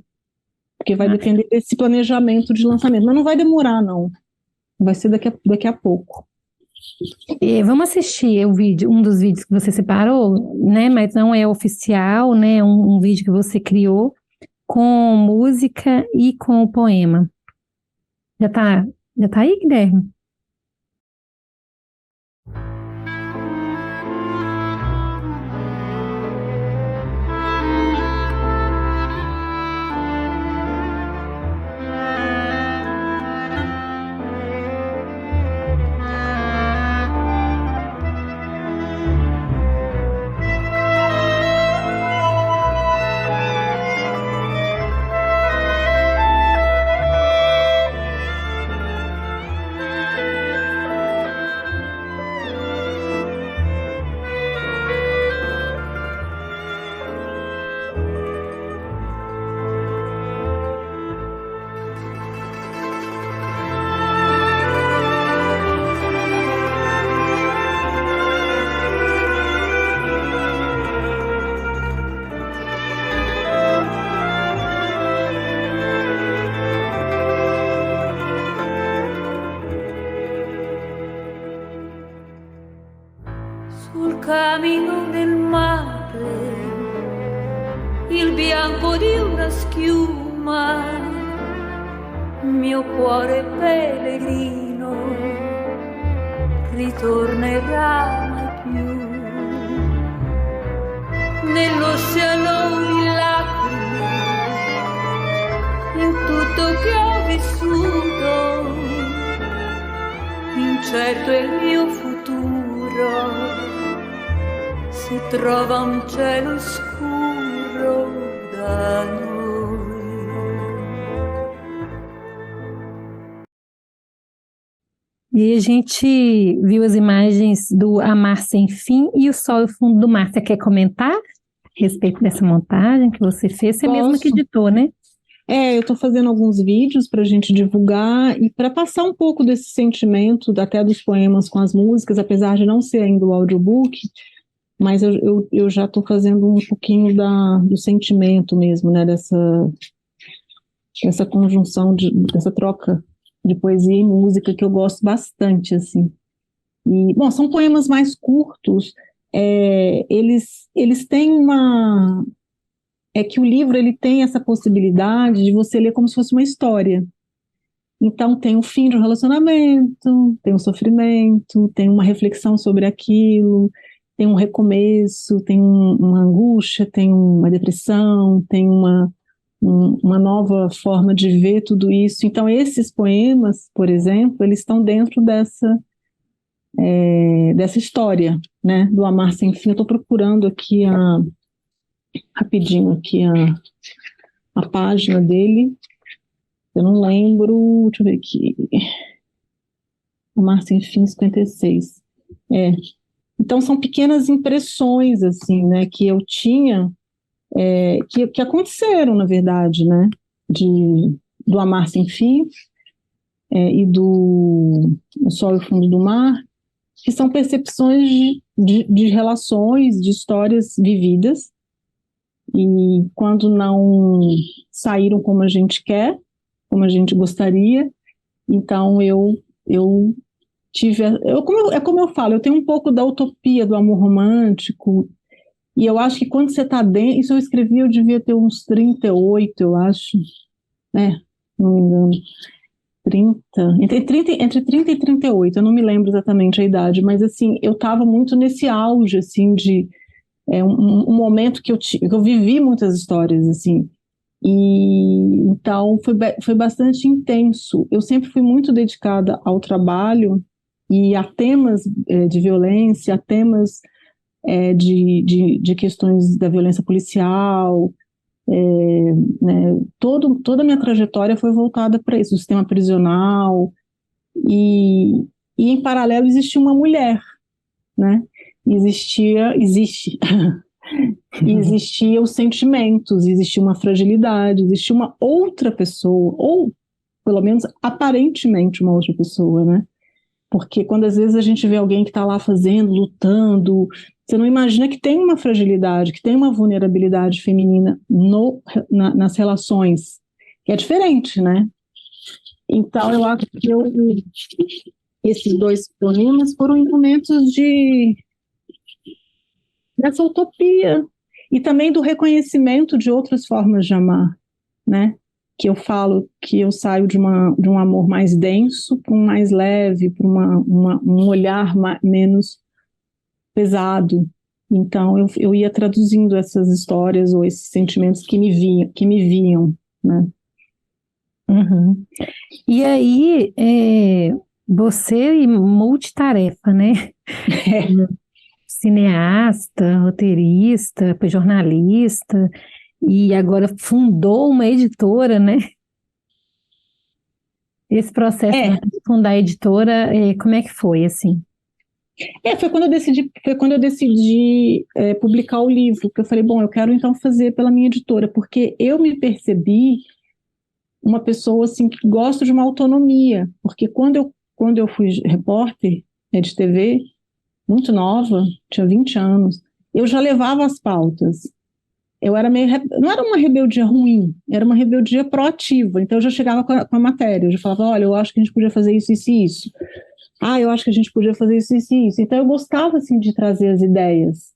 Porque vai depender desse planejamento de lançamento. Mas não vai demorar, não. Vai ser daqui a pouco. Vamos assistir um dos vídeos que você separou, né? Mas não é oficial, né? Um vídeo que você criou com música e com o poema. Já tá aí, Guilherme? cammino nel mare, il bianco di una schiuma, mio cuore pellegrino ritornerà mai più. Nell'oceano di lacrime, in tutto che ho vissuto, incerto è il mio futuro, si trova un cielo scuro da noi. E a gente viu as imagens do Amar Sem Fim e O Sol e o Fundo do Mar. Você quer comentar a respeito dessa montagem que você fez? Você mesma que editou, né? Eu estou fazendo alguns vídeos para a gente divulgar e para passar um pouco desse sentimento, até dos poemas com as músicas, apesar de não ser ainda o audiobook, mas eu já estou fazendo um pouquinho do sentimento mesmo, né? Dessa conjunção, dessa troca de poesia e música que eu gosto bastante, assim. E, bom, são poemas mais curtos, eles têm uma... É que o livro ele tem essa possibilidade de você ler como se fosse uma história. Então tem o fim de um relacionamento, tem um sofrimento, tem uma reflexão sobre aquilo, tem um recomeço, tem uma angústia, tem uma depressão, tem uma nova forma de ver tudo isso. Então esses poemas, por exemplo, eles estão dentro dessa história, né, do Amar Sem Fim. Eu estou procurando aqui rapidinho aqui a página dele, eu não lembro, deixa eu ver aqui, Amar Sem Fim 56, então são pequenas impressões, assim, né, que eu tinha, que aconteceram, na verdade, né, do Amar Sem Fim, e do O Sol e o Fundo do Mar, que são percepções de relações, de histórias vividas, e quando não saíram como a gente quer, como a gente gostaria, então eu tive... como eu falo, eu tenho um pouco da utopia do amor romântico, e eu acho que quando você está dentro... Isso eu escrevi, eu devia ter uns 38, eu acho, né? Não me engano. Entre 30 e 38, eu não me lembro exatamente a idade, mas assim, eu estava muito nesse auge, assim, de... um momento que eu vivi muitas histórias, assim, e então foi bastante intenso. Eu sempre fui muito dedicada ao trabalho e a temas de violência, a temas de questões da violência policial, né, toda a minha trajetória foi voltada para isso, o sistema prisional, e em paralelo existia uma mulher, né? Existe os sentimentos, existia uma fragilidade, existia uma outra pessoa, ou pelo menos aparentemente uma outra pessoa, né? Porque quando às vezes a gente vê alguém que está lá fazendo, lutando, você não imagina que tem uma fragilidade, que tem uma vulnerabilidade feminina nas relações, que é diferente, né? Então eu acho que esses dois poemas foram em momentos dessa utopia, e também do reconhecimento de outras formas de amar, né? Que eu falo que eu saio de um amor mais denso para um mais leve, para um olhar menos pesado. Então eu ia traduzindo essas histórias ou esses sentimentos que me viam, né? Uhum. E aí, você é multitarefa, né? Cineasta, roteirista, jornalista, e agora fundou uma editora, né? Esse processo de fundar a editora, como é que foi, assim? Foi quando eu decidi publicar o livro, que eu falei, bom, eu quero então fazer pela minha editora, porque eu me percebi uma pessoa, assim, que gosta de uma autonomia, porque quando eu fui repórter de TV, muito nova, tinha 20 anos, eu já levava as pautas. Eu era não era uma rebeldia ruim, era uma rebeldia proativa. Então eu já chegava com a matéria, eu já falava, olha, eu acho que a gente podia fazer isso, isso e isso. eu acho que a gente podia fazer isso, isso e isso. Então eu gostava, assim, de trazer as ideias.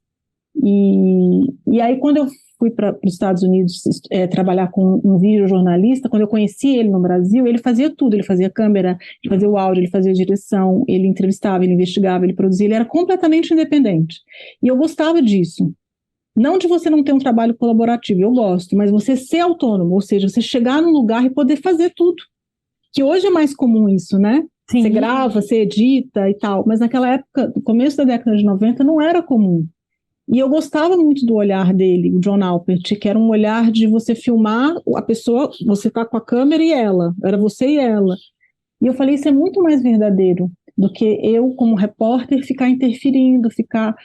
E aí, quando eu fui para os Estados Unidos trabalhar com um videojornalista, quando eu conheci ele no Brasil, ele fazia tudo, ele fazia câmera, ele fazia o áudio, ele fazia a direção, ele entrevistava, ele investigava, ele produzia, ele era completamente independente. E eu gostava disso. Não de você não ter um trabalho colaborativo, eu gosto, mas você ser autônomo, ou seja, você chegar num lugar e poder fazer tudo. Que hoje é mais comum isso, né? Sim. Você grava, você edita e tal, mas naquela época, no começo da década de 90, não era comum. E eu gostava muito do olhar dele, o John Alpert, que era um olhar de você filmar a pessoa, você tá com a câmera e ela, era você e ela. E eu falei, isso é muito mais verdadeiro do que eu, como repórter, ficar interferindo, ficar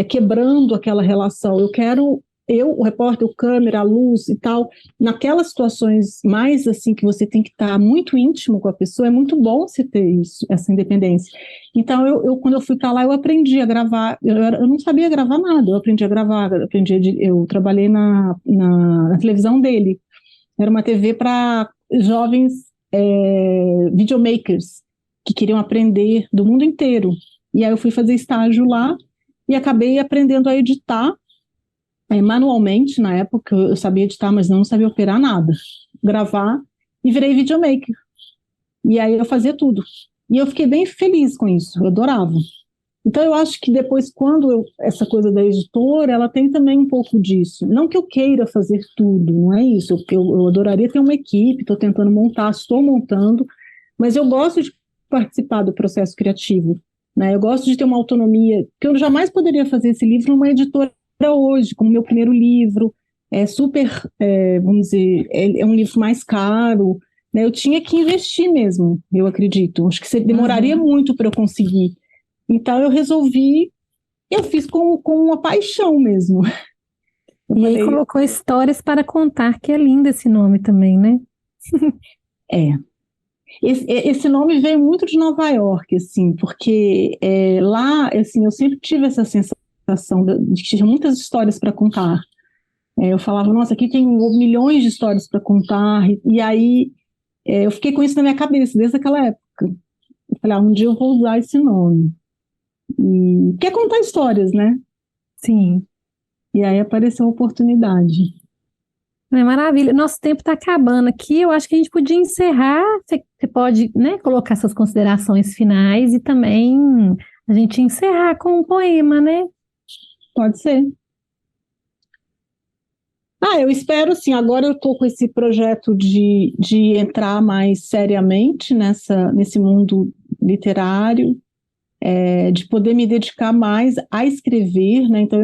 quebrando aquela relação. Eu quero, o repórter, o câmera, a luz e tal, naquelas situações mais assim, que você tem que estar muito íntimo com a pessoa, é muito bom você ter isso, essa independência. Então, quando eu fui para lá, eu aprendi a gravar, eu não sabia gravar nada, eu aprendi a gravar, eu trabalhei na televisão dele, era uma TV para jovens videomakers, que queriam aprender do mundo inteiro. E aí eu fui fazer estágio lá e acabei aprendendo a editar manualmente. Na época eu sabia editar, mas não sabia operar nada. Gravar e virei videomaker. E aí eu fazia tudo. E eu fiquei bem feliz com isso, eu adorava. Então eu acho que depois, essa coisa da editora, ela tem também um pouco disso. Não que eu queira fazer tudo, não é isso. Eu adoraria ter uma equipe, estou tentando montar, estou montando, mas eu gosto de participar do processo criativo, né? Eu gosto de ter uma autonomia, que eu jamais poderia fazer esse livro numa editora hoje, como meu primeiro livro, vamos dizer, é um livro mais caro, né? Eu tinha que investir mesmo, eu acredito. Acho que demoraria muito para eu conseguir. Então eu resolvi, eu fiz com uma paixão mesmo. E aí colocou Histórias para Contar, que é lindo esse nome também, né? Esse nome veio muito de Nova York, assim, porque lá, assim, eu sempre tive essa sensação de que tinha muitas histórias para contar. Eu falava, nossa, aqui tem milhões de histórias para contar, e aí eu fiquei com isso na minha cabeça desde aquela época. Eu falei, um dia eu vou usar esse nome. E quer contar histórias, né? Sim. E aí apareceu a oportunidade. Maravilha. Nosso tempo está acabando aqui. Eu acho que a gente podia encerrar. Você pode, né, colocar suas considerações finais e também a gente encerrar com um poema, né? Pode ser. Eu espero, sim. Agora eu estou com esse projeto de entrar mais seriamente nesse mundo literário, de poder me dedicar mais a escrever, né? Então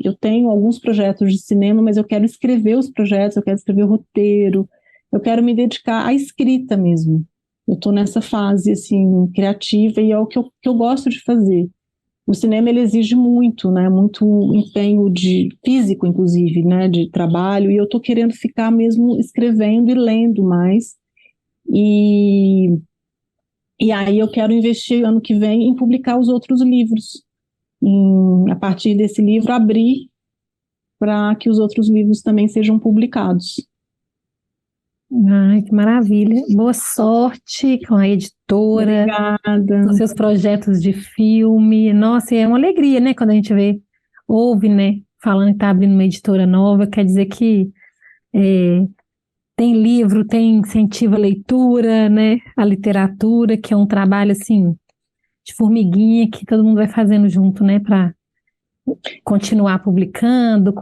eu tenho alguns projetos de cinema, mas eu quero escrever os projetos, eu quero escrever o roteiro, eu quero me dedicar à escrita mesmo. Eu estou nessa fase assim criativa e é o que eu gosto de fazer. O cinema ele exige muito, né? Muito empenho físico, inclusive, né? De trabalho, e eu estou querendo ficar mesmo escrevendo e lendo mais. E aí eu quero investir ano que vem em publicar os outros livros. A partir desse livro, abrir para que os outros livros também sejam publicados. Ai, que maravilha. Boa sorte com a editora. Obrigada. Com seus projetos de filme. Nossa, é uma alegria, né? Quando a gente ouve, né? Falando que está abrindo uma editora nova, quer dizer que tem livro, tem incentivo à leitura, né? A literatura, que é um trabalho, assim, de formiguinha que todo mundo vai fazendo junto, né? Para continuar publicando,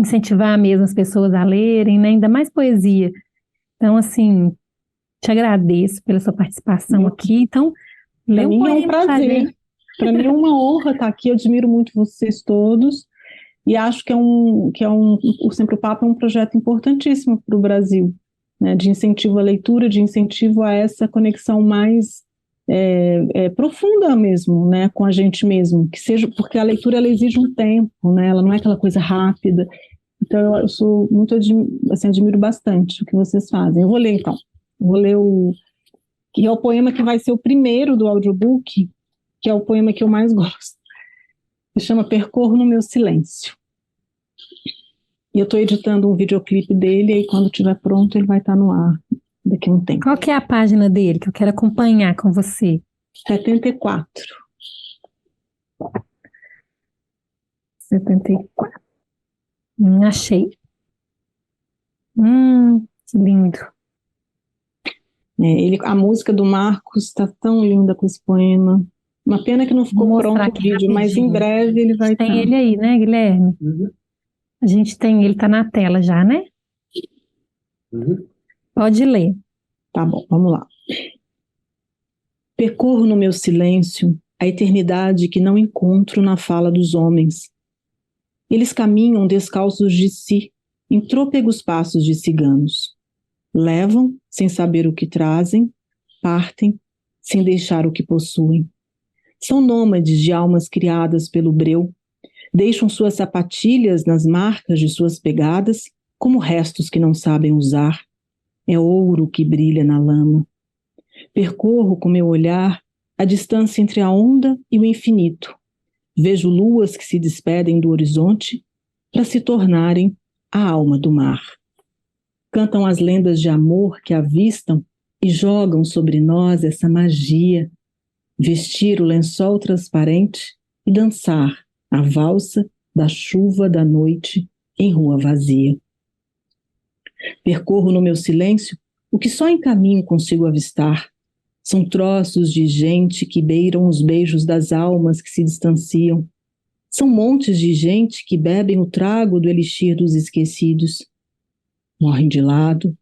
incentivar mesmo as pessoas a lerem, né? Ainda mais poesia. Então, assim, te agradeço pela sua participação aqui. Então, para mim é um prazer. Para mim é uma honra estar aqui. Eu admiro muito vocês todos. E acho que o Sempre o Papo é um projeto importantíssimo para o Brasil, né, de incentivo à leitura, de incentivo a essa conexão mais profunda mesmo, né, com a gente mesmo, que seja, porque a leitura ela exige um tempo, né, ela não é aquela coisa rápida. Então eu sou muito admiro bastante o que vocês fazem. Eu vou ler então. Vou ler que é o poema que vai ser o primeiro do audiobook, que é o poema que eu mais gosto. Se chama Percorro no Meu Silêncio. E eu estou editando um videoclipe dele, e quando estiver pronto ele vai estar no ar daqui a um tempo. Qual que é a página dele que eu quero acompanhar com você? 74. 74. Achei. Que lindo. A música do Marcos está tão linda com esse poema. Uma pena que não ficou pronto o vídeo, mas em breve ele vai estar. Tem ele aí, né, Guilherme? A gente tem, ele está na tela já, né? Pode ler. Tá bom, vamos lá. Percorro no meu silêncio a eternidade que não encontro na fala dos homens. Eles caminham descalços de si, em trôpegos passos de ciganos. Levam, sem saber o que trazem, partem, sem deixar o que possuem. São nômades de almas criadas pelo breu, deixam suas sapatilhas nas marcas de suas pegadas, como restos que não sabem usar. É ouro que brilha na lama. Percorro com meu olhar a distância entre a onda e o infinito. Vejo luas que se despedem do horizonte para se tornarem a alma do mar. Cantam as lendas de amor que avistam e jogam sobre nós essa magia. Vestir o lençol transparente e dançar a valsa da chuva da noite em rua vazia. Percorro no meu silêncio o que só em caminho consigo avistar. São troços de gente que beiram os beijos das almas que se distanciam. São montes de gente que bebem o trago do elixir dos esquecidos. Morrem de lado,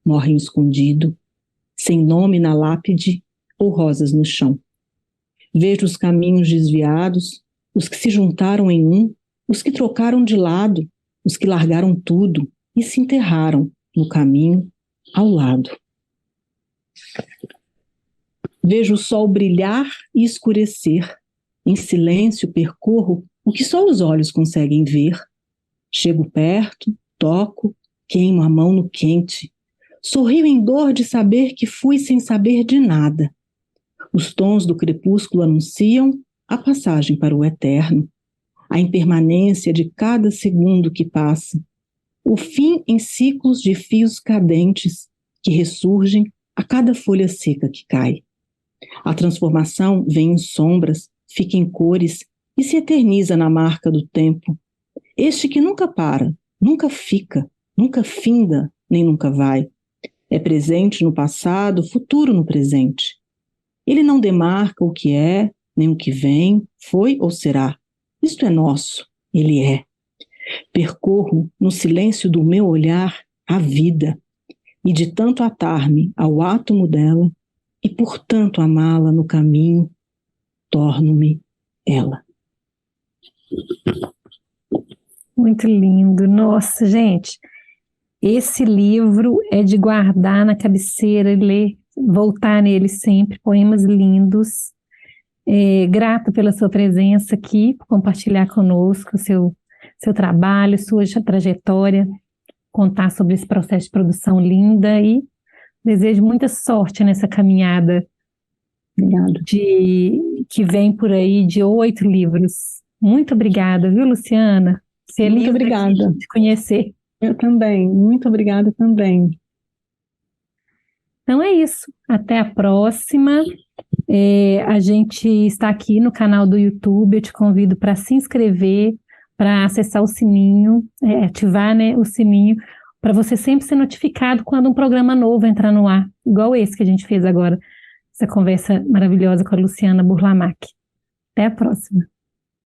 morrem escondido, sem nome na lápide ou rosas no chão. Vejo os caminhos desviados, os que se juntaram em um, os que trocaram de lado, os que largaram tudo e se enterraram no caminho ao lado. Vejo o sol brilhar e escurecer. Em silêncio percorro o que só os olhos conseguem ver. Chego perto, toco, queimo a mão no quente. Sorrio em dor de saber que fui sem saber de nada. Os tons do crepúsculo anunciam a passagem para o eterno, a impermanência de cada segundo que passa, o fim em ciclos de fios cadentes que ressurgem a cada folha seca que cai. A transformação vem em sombras, fica em cores e se eterniza na marca do tempo. Este que nunca para, nunca fica, nunca finda, nem nunca vai. É presente no passado, futuro no presente. Ele não demarca o que é, nem o que vem, foi ou será. Isto é nosso, ele é. Percorro no silêncio do meu olhar a vida, e de tanto atar-me ao átomo dela, e por tanto amá-la no caminho, torno-me ela. Muito lindo. Nossa, gente, esse livro é de guardar na cabeceira e ler, voltar nele sempre, poemas lindos. Grata pela sua presença aqui, por compartilhar conosco o seu trabalho, sua trajetória, contar sobre esse processo de produção linda e desejo muita sorte nessa caminhada. Obrigada. Que vem por aí de 8 livros. Muito obrigada, viu, Luciana? Feliz muito obrigada de te conhecer. Eu também, muito obrigada também. Então é isso, até a próxima. A gente está aqui no canal do YouTube, eu te convido para se inscrever, para acessar o sininho, ativar, né, o sininho, para você sempre ser notificado quando um programa novo entrar no ar, igual esse que a gente fez agora, essa conversa maravilhosa com a Luciana Burlamac. Até a próxima.